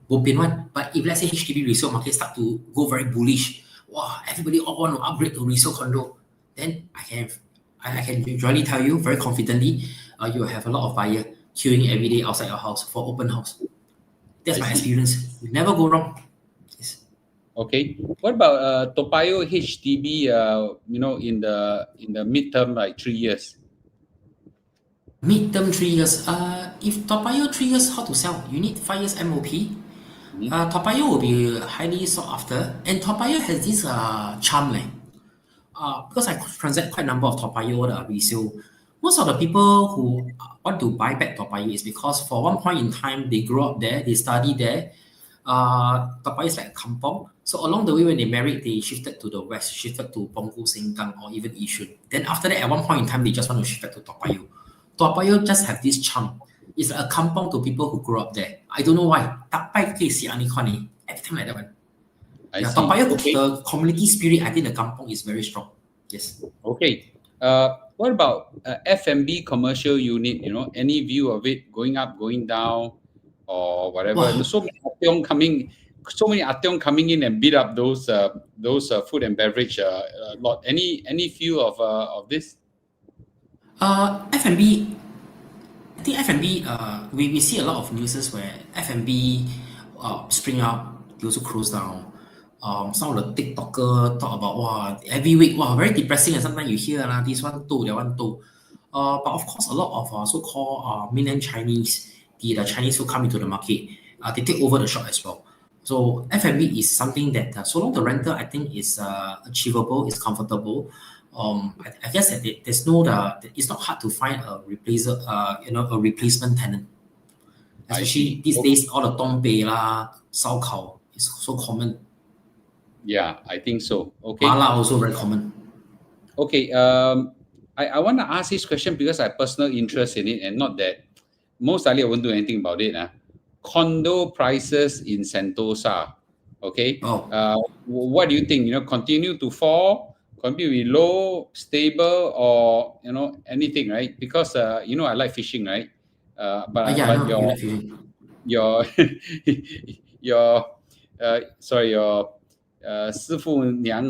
Bo pian one. But if let's say HDB resale market start to go very bullish, wow, everybody all want to upgrade to resale condo, then I can usually tell you very confidently, you will have a lot of buyer queuing every day outside your house for open house. That's I my see. experience. You never go wrong. Yes. Okay. What about Toa Payoh HDB? In the midterm, like 3 years. Midterm 3 years. If Toa Payoh 3 years, how to sell? You need 5 years MOP. Mhm. Toa Payoh will be highly sought after, and Toa Payoh has this charm, leh. Because I transact quite a number of Toa Payoh resale, most of the people who want to buy back Toa Payoh is because for one point in time they grew up there, they study there. Toa Payoh is like a kampong. So along the way when they married, they shifted to the west, shifted to Punggol, Sengkang, or even Yishun. Then after that, at one point in time, they just want to shift back to Toa Payoh. Toa Payoh just have this charm. It's a kampong to people who grew up there. I don't know why. Tak pai ke si ani koni. Every time like that one. I Yeah, Toa see. Payoh, Okay. the community spirit, I think the kampong is very strong. Yes. Okay. What about F&B commercial unit? Any view of it going up, going down, or whatever? Wow. So many Atyong coming in and beat up those food and beverage lot. Any view of this? F&B, I think F&B, we see a lot of newses where F&B spring up, they also close down. Some of the TikToker talk about, wow, every week, wow, very depressing. And sometimes you hear this one too, that one too. But of course, a lot of so-called mainland Chinese, the Chinese who come into the market, they take over the shop as well. So F&B is something that, so long the rental, I think is achievable, is comfortable. I guess that there's no it's not hard to find a replacement tenant. I see. Especially these Okay. days, all the Dongbei lah,烧烤is so common. Yeah, I think so. Okay. Mala also very common. Okay. I want to ask this question because I have personal interest in it, and not that most likely I won't do anything about it. Condo prices in Sentosa. Okay. Oh, What do you think? Continue to fall, continue to be low, stable, or anything, right? Because I like fishing, right? But yeah, but no, you like fishing. your your sorry, your 师傅娘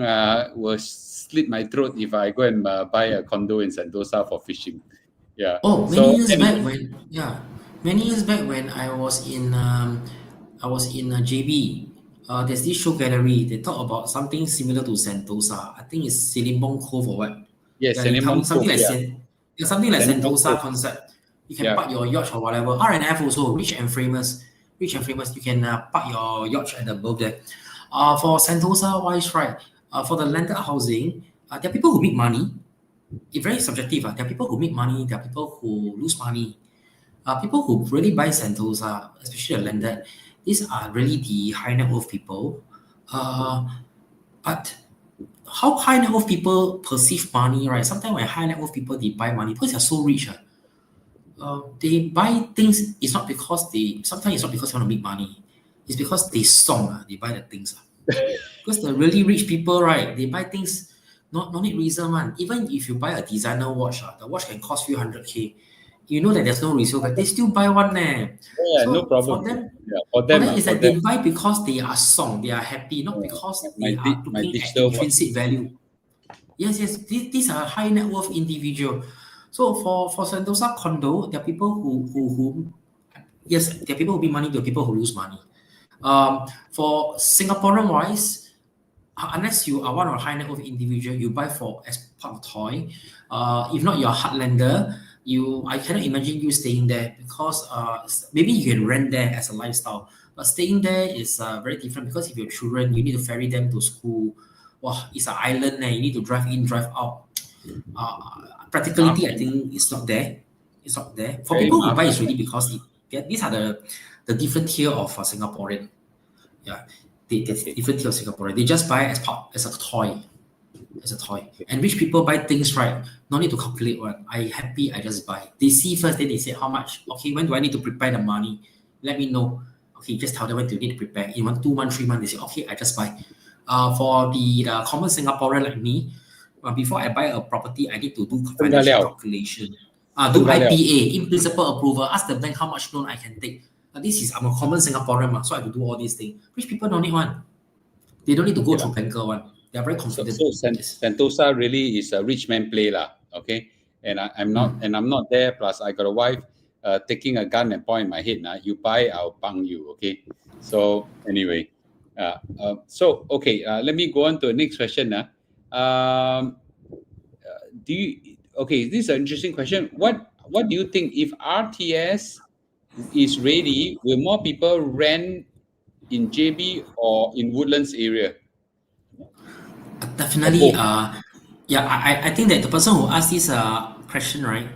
will slit my throat if I go and buy a condo in Sentosa for fishing. Yeah. Oh, many So years back anyway, when many years back when I was in JB. There's this show gallery. They talk about something similar to Sentosa. I think it's Silimbong Cove or what. yes, Yeah, you Cinnamon come Cove. something like Yeah, something like Cinnamon Sentosa Cove. concept. You can Yeah, park your yacht or whatever. R&F also rich and famous. Rich and famous. You can park your yacht at the above there. For Sentosa wise, right? For the landed housing, there are people who make money. It's very subjective. There are people who make money. There are people who lose money. People who really buy Sentosa, especially the landed, these are really the high net worth people. Uh, but how high net worth people perceive money, right? Sometimes when high net worth people they buy money because they're so rich, they buy things. It's not because sometimes it's not because they want to make money. It's because they they buy the things. Because the really rich people, right, they buy things not no need reason one. Even if you buy a designer watch, the watch can cost few hundred K. You know that there's no resale, but they still buy one. yeah, no So problem. Yeah, for for them, them is for that them. they buy because they are they are happy, not because My they are my looking at digital watch. intrinsic value. Yes, yes, these are high net worth individual. So for Sentosa condo, there are people who yes, there are people who make money, there are people who lose money. For Singaporean wise, unless you are one of the high net worth individual, you buy for as part of toy. If not, you're a heartlander. I cannot imagine you staying there because maybe you can rent there as a lifestyle. But staying there is very different because if your children, you need to ferry them to school. Wow, it's an island there. You need to drive in, drive out. Uh, Practicality, I Mafan, think, is not there. It's not there. For very people who buy, mafan. it's really because These are the different tier of Singaporean. Yeah, the Okay. different tier of Singaporean. They just buy as a toy, as a toy. And rich people buy things right, no need to calculate one. I happy, I just buy. They see first, then they say how much. Okay, when do I need to prepare the money? Let me know. Okay, just tell them when do you need to prepare. In 1, 2 months, 3 months, they say okay, I just buy. For the common Singaporean like me, before I buy a property, I need to do Tengah financial liao. calculation. Do Tengah liao. IPA, in principle approval. Ask the bank how much loan I can take. I'm a common Singaporean, so I have to do all these things. Rich people don't need one. They don't need to go Okay lah. through banker one. They are very So, confident. so Yes. Sentosa really is a rich man play lah. Okay, and I'm not there. Plus, I got a wife taking a gun and point in my head. Now, you buy, I'll bang you. Okay. So anyway, let me go on to the next question. Do you okay? This is an interesting question. What do you think if RTS is ready? Will more people rent in JB or in Woodlands area or Definitely, both? yeah, I think that the person who asked this question, right?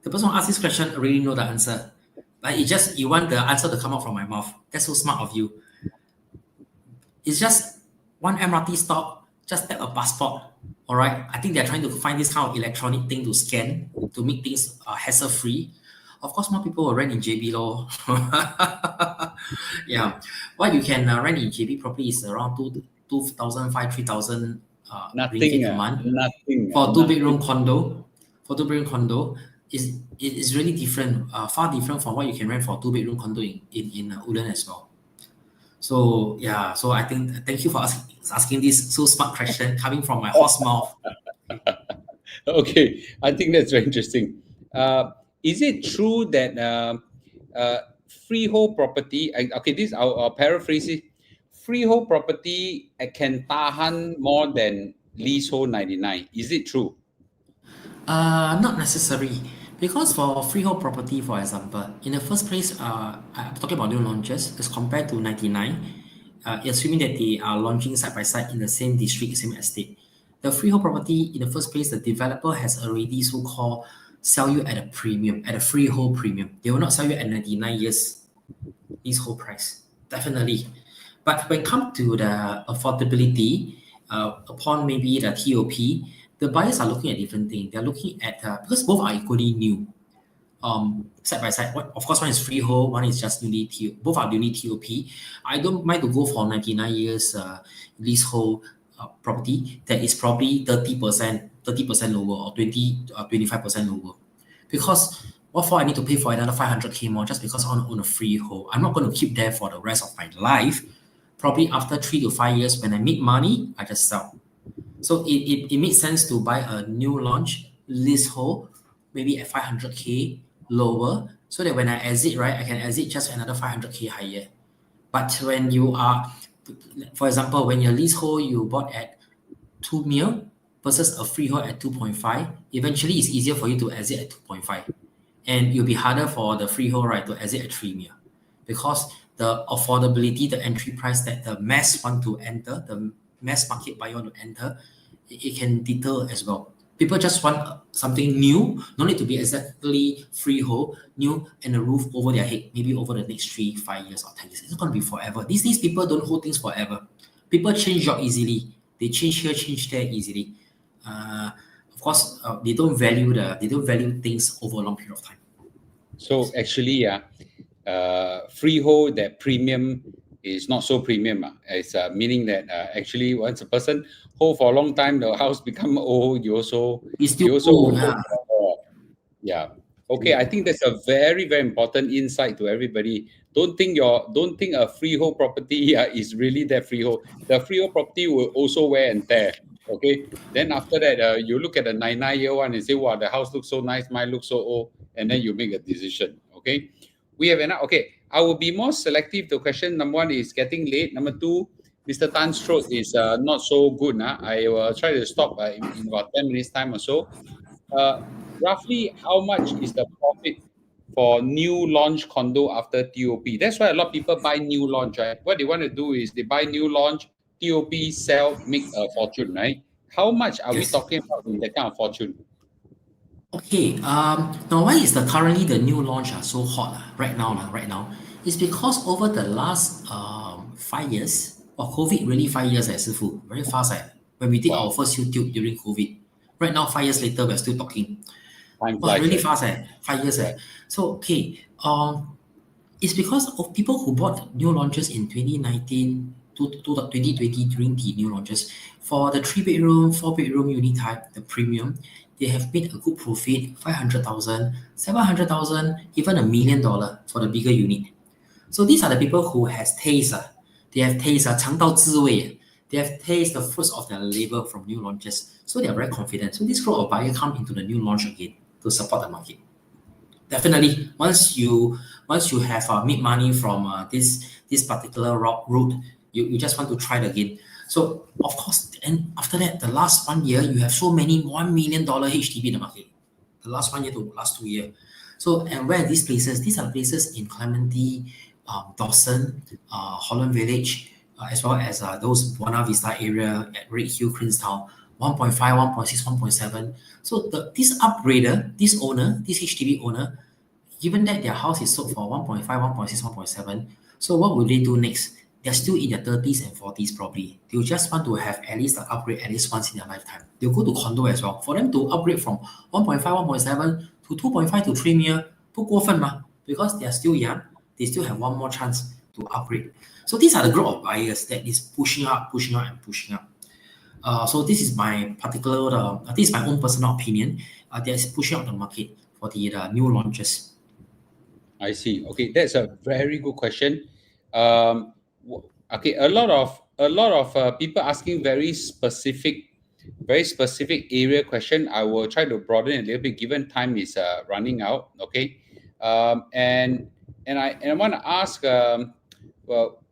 The person who asked this question already know the answer. But it just you want the answer to come out from my mouth. That's so smart of you. It's just one MRT stop, just tap a passport. All right. I think they're trying to find this kind of electronic thing to scan to make things hassle free. Of course, more people will rent in JB low. Yeah, what you can rent in JB probably is around 3,000 Nothing, ringgit a month nothing, for a two nothing. bedroom condo. For two bedroom condo, it is really different, far different from what you can rent for a two bedroom condo in Woodland as well. So yeah, so I think thank you for asking this so smart question coming from my horse mouth. Okay, I think that's very interesting. Is it true that uh, freehold property? Okay, this I'll paraphrase it. Freehold property can tahan more than leasehold 99. Is it true? Not necessary. Because for freehold property, for example, in the first place, I'm talking about new launches as compared to 99, assuming that they are launching side by side in the same district, same estate. The freehold property, in the first place, the developer has already so-called sell you at a premium, at a freehold premium. They will not sell you at 99 years leasehold price. Definitely. But when it comes to the affordability, upon maybe the TOP, the buyers are looking at different things. They're looking at because both are equally new. Side by side. Of course, one is freehold, one is just newly both are newly TOP. I don't mind to go for 99 years leasehold property that is probably 30% lower or 25% lower. Because what for I need to pay for another 500K more just because I want to own a freehold? I'm not going to keep there for the rest of my life. Probably after 3 to 5 years, when I make money, I just sell. So it makes sense to buy a new launch leasehold, maybe at 500K lower, so that when I exit, right, I can exit just another 500K higher. But when you are, for example, when your leasehold you bought at 2 mil versus a freehold at 2.5, eventually it's easier for you to exit at 2.5. And it'll be harder for the freehold, right, to exit at 3 mil. Because the affordability, the entry price that the mass want to enter, the mass market buyer want to enter, it can deter as well. People just want something new, no need to be exactly freehold, new and a roof over their head, maybe over the next 3, 5 years or 10 years. It's not going to be forever. These days, people don't hold things forever. People change job easily. They change here, change there easily. Of course, they don't value things over a long period of time. So actually, freehold that premium is not so premium. It's meaning that actually once a person hold for a long time, the house become old. It's still You also cool, hold yeah. for more. Yeah. Okay, I think that's a very, very important insight to everybody. Don't think a freehold property is really that freehold. The freehold property will also wear and tear. Okay. Then after that, you look at the 99-year one and say, wow, the house looks so nice, mine looks so old, and then you make a decision. Okay. We have enough. Okay. I will be more selective. The question number one is getting late. Number two, Mr. Tan's throat is not so good. I will try to stop in about 10 minutes time or so. Uh, Roughly how much is the profit for new launch condo after TOP? That's why a lot of people buy new launch, right? What they want to do is they buy new launch, TOP, sell, make a fortune, right? How much are we Yes. talking about in that kind of fortune? Okay, now why is currently the new launch so hot right now? It's because over the last 5 years, or COVID really 5 years, Sifu, very fast. When we did our Wow, first YouTube during COVID, right now 5 years later, we're still talking. time Wow, flies, really right? fast 5 years. Correct. So, okay, it's because of people who bought new launches in 2019 to 2020 during the new launches. For the 3 bedroom, 4 bedroom unit type, the premium, they have made a good profit, 500,000, 700,000, even $1 million for the bigger unit. So these are the people who has taste. They have taste, 尝到滋味. They have taste the fruits of their labor from new launches. So they are very confident. So this group of buyer come into the new launch again to support the market. Definitely, once you have made money from this particular route, you just want to try it again. So of course, and after that, the last 1 year, you have so many $1 million HDB in the market. The last 1 year to last 2 year. So and where are these places? These are places in Clementi, Dawson, Holland Village, as well as those Buona Vista area at Red Hill, Queenstown, 1.5, 1.6, 1.7. So this upgrader, this owner, this HDB owner, given that their house is sold for 1.5, 1.6, 1.7, so what will they do next? They're still in their 30s and 40s probably. They'll just want to have at least an upgrade at least once in their lifetime. They'll go to condo as well. For them to upgrade from 1.5, 1.7 to 2.5 to 3 mil, 不过分嘛? Because they are still young, they still have one more chance to upgrade. So these are the group of buyers that is pushing up, pushing up, and pushing up. So this is my particular, this is my own personal opinion. That is pushing up the market for the new launches. I see. Okay, that's a very good question. Okay, a lot of people asking very specific area question. I will try to broaden it a little bit. Given time is running out. Okay, and I want to ask. Well,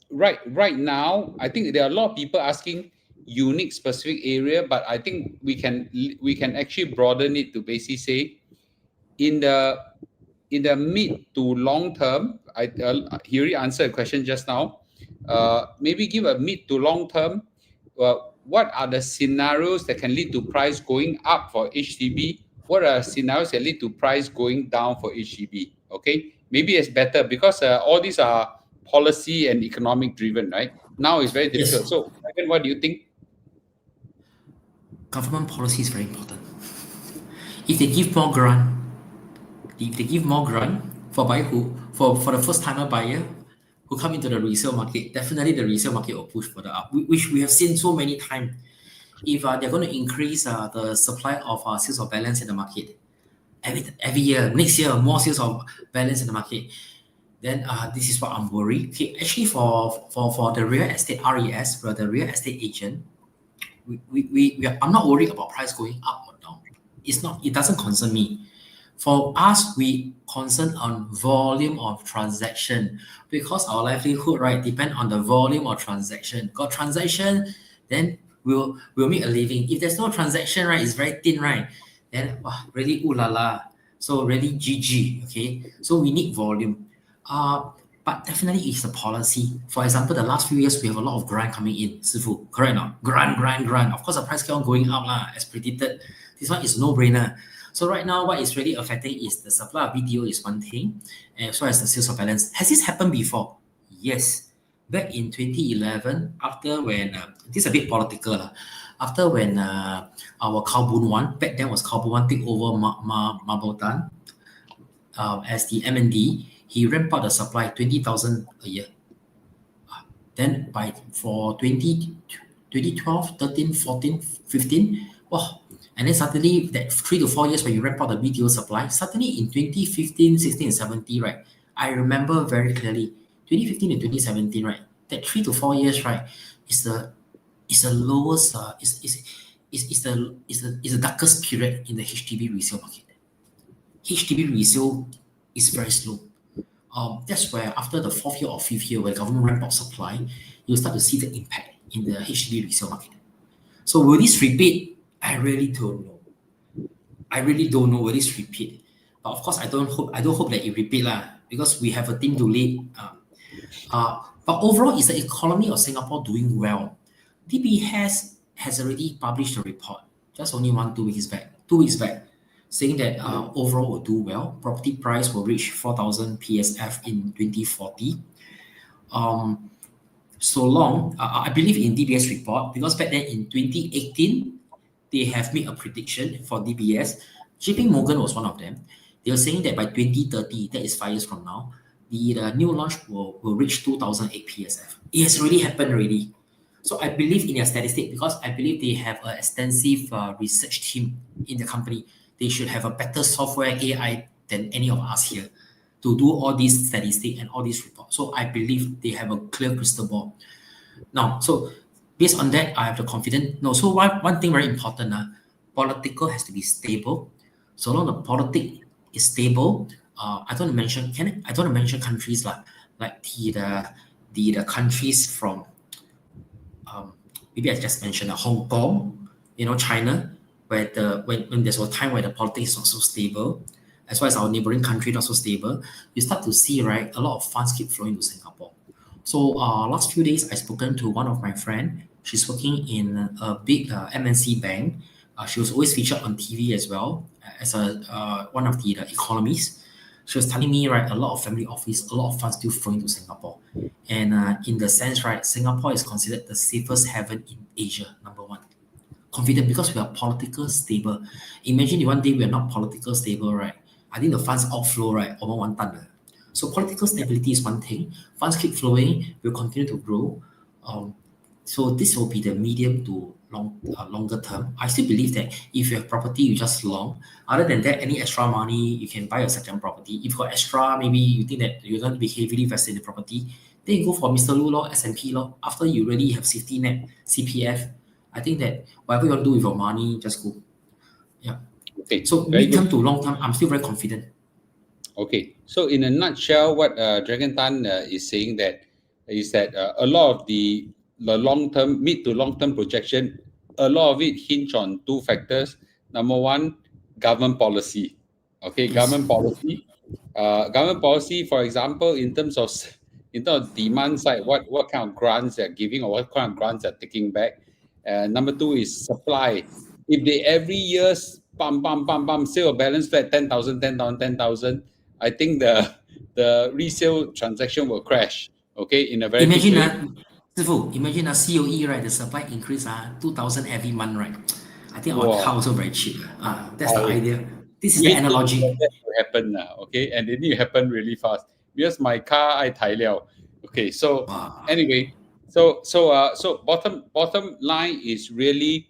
right now, I think there are a lot of people asking unique specific area, but I think we can actually broaden it to basically say in the mid to long term, he already answered a question just now. Maybe give a mid to long term. What are the scenarios that can lead to price going up for HDB? What are scenarios that lead to price going down for HDB? Okay, maybe it's better because all these are policy and economic driven, right? Now it's very difficult. Yes, So, again, what do you think? government policy is very important. If they give more grant, if they give more grant for buyer for the first timer buyer who come into the resale market, definitely the resale market will push further up, which we have seen so many times. If they're going to increase the supply of sales of balance in the market every year, next year more sales of balance in the market, then this is what I'm worried. Okay, actually for the real estate RES, for the real estate agent, I'm not worried about price going up or down. It doesn't concern me. For us, we concern on volume of transaction because our livelihood, right, depend on the volume of transaction. Got transaction, then we'll make a living. If there's no transaction, right, it's very thin, right, then wow, really ooh la la. So really GG, okay? So we need volume. But definitely it's a policy. For example, the last few years, we have a lot of grant coming in. Sifu, correct or not? Grant. Of course, the price keep on going up lah, as predicted. This one is no-brainer. So right now, what is really affecting is the supply of BTO is one thing, as well as the sales of balance. Has this happened before? Yes. Back in 2011, after when, this is a bit political, after when our Khaw Boon Wan, back then was Khaw Boon Wan, take over Marble Tan as the MND, he ramped up the supply 20,000 a year. Then for 2012, 13, 14, 15, wow. And then suddenly, that 3 to 4 years when you ramp up the BTO supply, suddenly in 2015, 16, and 17, right? I remember very clearly, 2015 and 2017, right? That 3 to 4 years, right, is the lowest, is the darkest period in the HDB resale market. HDB resale is very slow. That's where after the 4th year or 5th year, where government ramp up supply, you'll start to see the impact in the HDB resale market. So will this repeat? I really don't know. Will this repeat? But of course, I don't hope that it repeat lah, because we have a team to lead. But overall, is the economy of Singapore doing well? DB has already published a report just only 2 weeks back, saying that overall will do well. Property price will reach 4,000 PSF in 2040. Um, so long, I believe in DBS report because back then in 2018, they have made a prediction for DBS. JP Morgan was one of them. They were saying that by 2030, that is 5 years from now, the new launch will reach 2008 PSF. It has already happened already. So I believe in their statistic because I believe they have an extensive research team in the company. They should have a better software AI than any of us here to do all these statistics and all these reports. So I believe they have a clear crystal ball. Now, so based on that, I have the confidence. No, so one thing very important, political has to be stable. So long the politic is stable, I don't want to mention countries like the countries from maybe I just mentioned Hong Kong, China, where when there's a time where the politics is not so stable, as well as our neighboring country not so stable, you start to see right a lot of funds keep flowing to Singapore. So last few days I spoken to one of my friend. She's working in a big MNC bank. She was always featured on TV as well as one of the economists. She was telling me right a lot of family office, a lot of funds still flowing to Singapore, and in the sense right, Singapore is considered the safest haven in Asia, number one. Confident because we are political stable. Imagine if one day we are not political stable, right? I think the funds outflow right over one ton. So political stability is one thing. Funds keep flowing, will continue to grow. So this will be the medium to longer term. I still believe that if you have property, you just long. Other than that, any extra money, you can buy a second property. If you got extra, maybe you think that you're going to be heavily invested in the property, then you go for Mr. Lu law, S&P law. After you really have safety net, CPF, I think that whatever you want to do with your money, just go. Yeah. Okay. So Very mid-term good. to long term, I'm still very confident. Okay, so in a nutshell, what Dragon Tan is saying that is that a lot of the long term, mid to long term projection, a lot of it hinge on two factors. Number one, government policy. Okay, Yes. government policy. For example, in terms of demand side, what kind of grants they're giving or what kind of grants they're taking back. Number two is supply. If they every year bam, sale balance flat 10,000, 10,000, 10,000. I think the resale transaction will crash, okay, in a very big Imagine way. imagine a COE, right? The supply increase 2,000 every month, right? I think our car Wow, also very cheap. That's the I idea. This is the waiting for analogy. that to happen now, okay, and it need to happen really fast because my car I 抬 liao. Okay, so Wow. anyway, so bottom line is really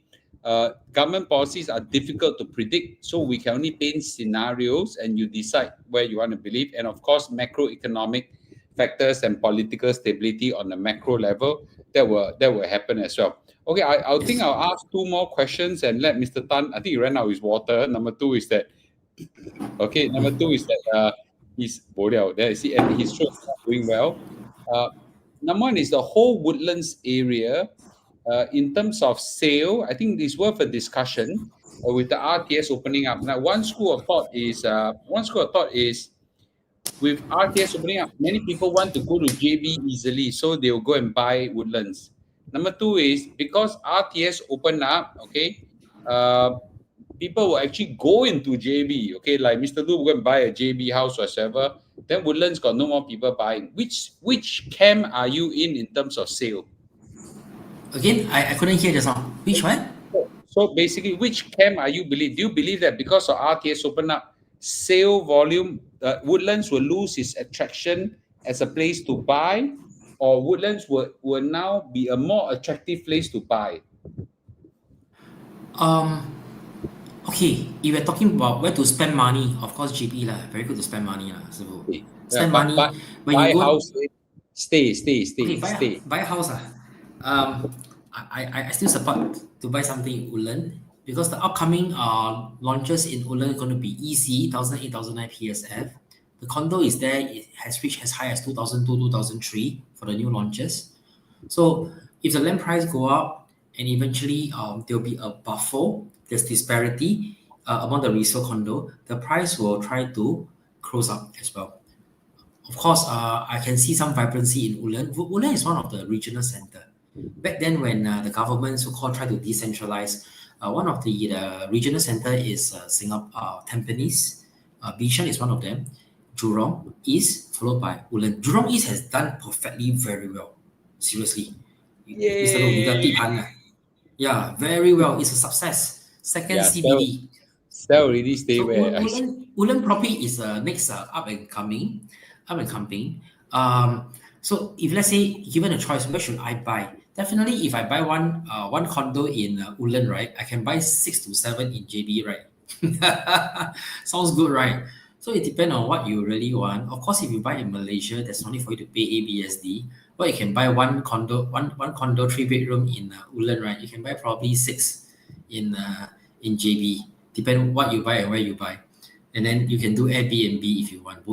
government policies are difficult to predict, so we can only paint scenarios and you decide where you want to believe, and of course macroeconomic factors and political stability on the macro level that will happen as well. Okay, I'll think Yes. I'll ask two more questions and let Mr. Tan. I think he ran out of his water. Number two is that he's bo liao. There you see, and his show is not doing well. Uh, Number one is the whole Woodlands area. In terms of sale, I think it's worth a discussion with the RTS opening up. Now, one school of thought is with RTS opening up, many people want to go to JB easily, so they will go and buy Woodlands. Number two is because RTS opened up, okay, people will actually go into JB, okay, like Mr. Lu will go and buy a JB house or whatever. Then Woodlands got no more people buying. Which camp are you in terms of sale? Again, I couldn't hear just now. Which one? So basically, which camp are you believe? Do you believe that because of RTS open up, sale volume, Woodlands will lose its attraction as a place to buy, or Woodlands will now be a more attractive place to buy? Um, okay, if we're talking about where to spend money, of course GP lah. Very good to spend money lah. So Okay. Yeah, spend money but when you buy go. house, stay, Okay, stay. buy a house. I still support to buy something in Woodland because the upcoming launches in Woodland are going to be EC 1008, 1009 PSF. The condo is there, it has reached as high as 2002, 2003 for the new launches. So if the land price go up and eventually there'll be a buffer, there's disparity among the resale condo, the price will try to close up as well. Of course, I can see some vibrancy in Woodland. Woodland is one of the regional center. Back then, when the government so-called tried to decentralize, One of the regional center is Singapore, Tampines. Bishan is one of them. Jurong East, followed by Woodland. Jurong East has done perfectly very well. Seriously. Mr. Low, 你的 Yay! 地盘 yeah, very well. It's a success. Second Yeah, CBD. sell already stay So where? Woodland property is next up and coming, up and coming. So if let's say given a choice, where should I buy? Definitely, if I buy one condo in Woodland, right, I can buy 6 to 7 in JB, right? Sounds good, right? So it depends on what you really want. Of course, if you buy in Malaysia, there's only for you to pay ABSD. Or you can buy one condo 3 bedroom in Woodland, right? You can buy probably 6 in JB. Depend what you buy and where you buy. And then you can do Airbnb if you want.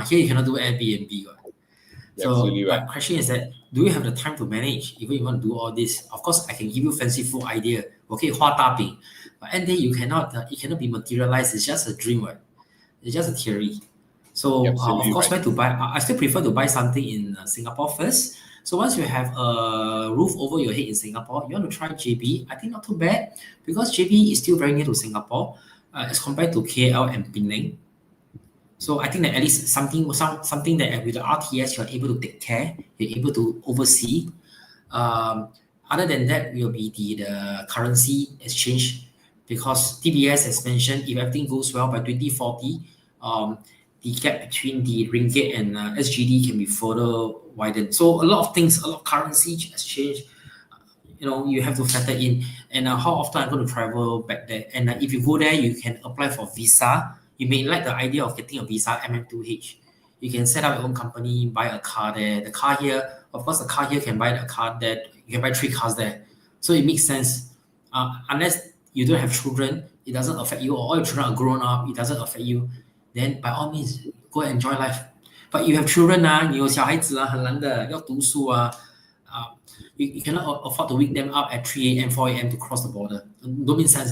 Here you cannot do Airbnb. So, Absolutely right. but question is that do you have the time to manage? Even you want to do all this, of course, I can give you fanciful idea. Okay, 画大饼, but end day you cannot. It cannot be materialized. It's just a dream, right? It's just a theory. So, of Absolutely course, right. where to buy? I still prefer to buy something in Singapore first. So once you have a roof over your head in Singapore, you want to try JB. I think not too bad because JB is still very near to Singapore as compared to KL and Penang. So I think that at least something that with the RTS you're able to take care, you're able to oversee. Other than that, will be the currency exchange because TBS has mentioned if everything goes well by 2040, the gap between the ringgit and SGD can be further widened. So a lot of things, a lot of currency exchange, you have to factor in. And how often I'm going to travel back there. And if you go there, you can apply for visa. You may like the idea of getting a visa MM2H. You can set up your own company, buy a car there. The car here, of course, the car here can buy the car there. You can buy 3 cars there. So it makes sense. Unless you don't have children, it doesn't affect you, or all your children are grown up, it doesn't affect you. Then by all means, go and enjoy life. But you have children 你有小孩子很难的，要读书you cannot afford to wake them up at 3 a.m., 4 a.m. to cross the border. Don't make sense.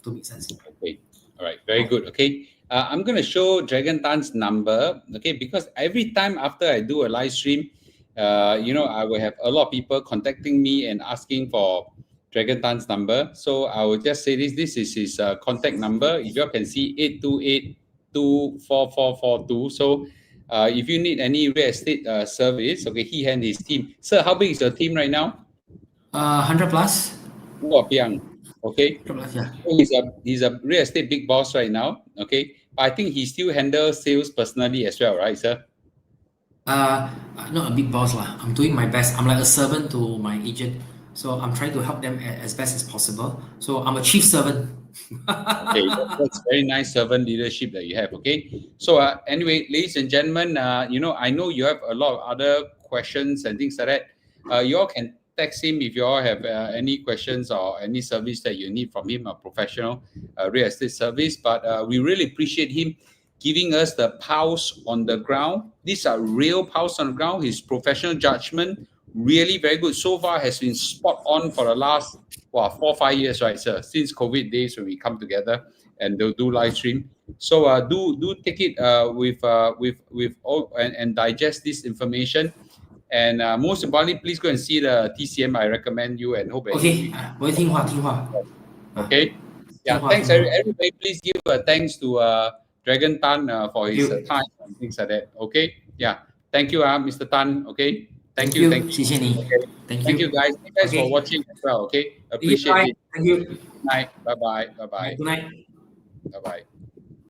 Don't make sense. Okay. All right. Very good. Okay. I'm going to show Dragon Tan's number. Okay. Because every time after I do a live stream, I will have a lot of people contacting me and asking for Dragon Tan's number. So I will just say this. This is his contact number. If you can see 828-24442. So if you need any real estate service, okay, he and his team. Sir, how big is your team right now? 100 plus. Okay. 100 plus, yeah. So he's a real estate big boss right now. Okay. But I think he still handles sales personally as well, right, sir? Not a big boss. I'm doing my best. I'm like a servant to my agent. So I'm trying to help them as best as possible. So I'm a chief servant. Okay, that's very nice servant leadership that you have. Okay, so anyway, ladies and gentlemen, I know you have a lot of other questions and things like that. You all can text him if you all have any questions or any service that you need from him, a professional real estate service. But we really appreciate him giving us the pulse on the ground. These are real pulse on the ground. His professional judgment really very good. So far has been spot on for the last 4 or 5 years, right, sir? Since COVID days when we come together and they'll do live stream. So do take it with all and digest this information. And most importantly, please go and see the TCM. I recommend you and hope that Okay, 我会听话。Okay. Yeah, thanks everybody. Please give a thanks to Dragon Tan for his time and things like that. Okay. Yeah. Thank you, Mr. Tan. Okay. Thank you. 谢谢你。Okay. Thank you, guys. Thank you guys for watching as well. Okay. Appreciate it. Thank you. Good night. Bye bye. Good night. Bye bye.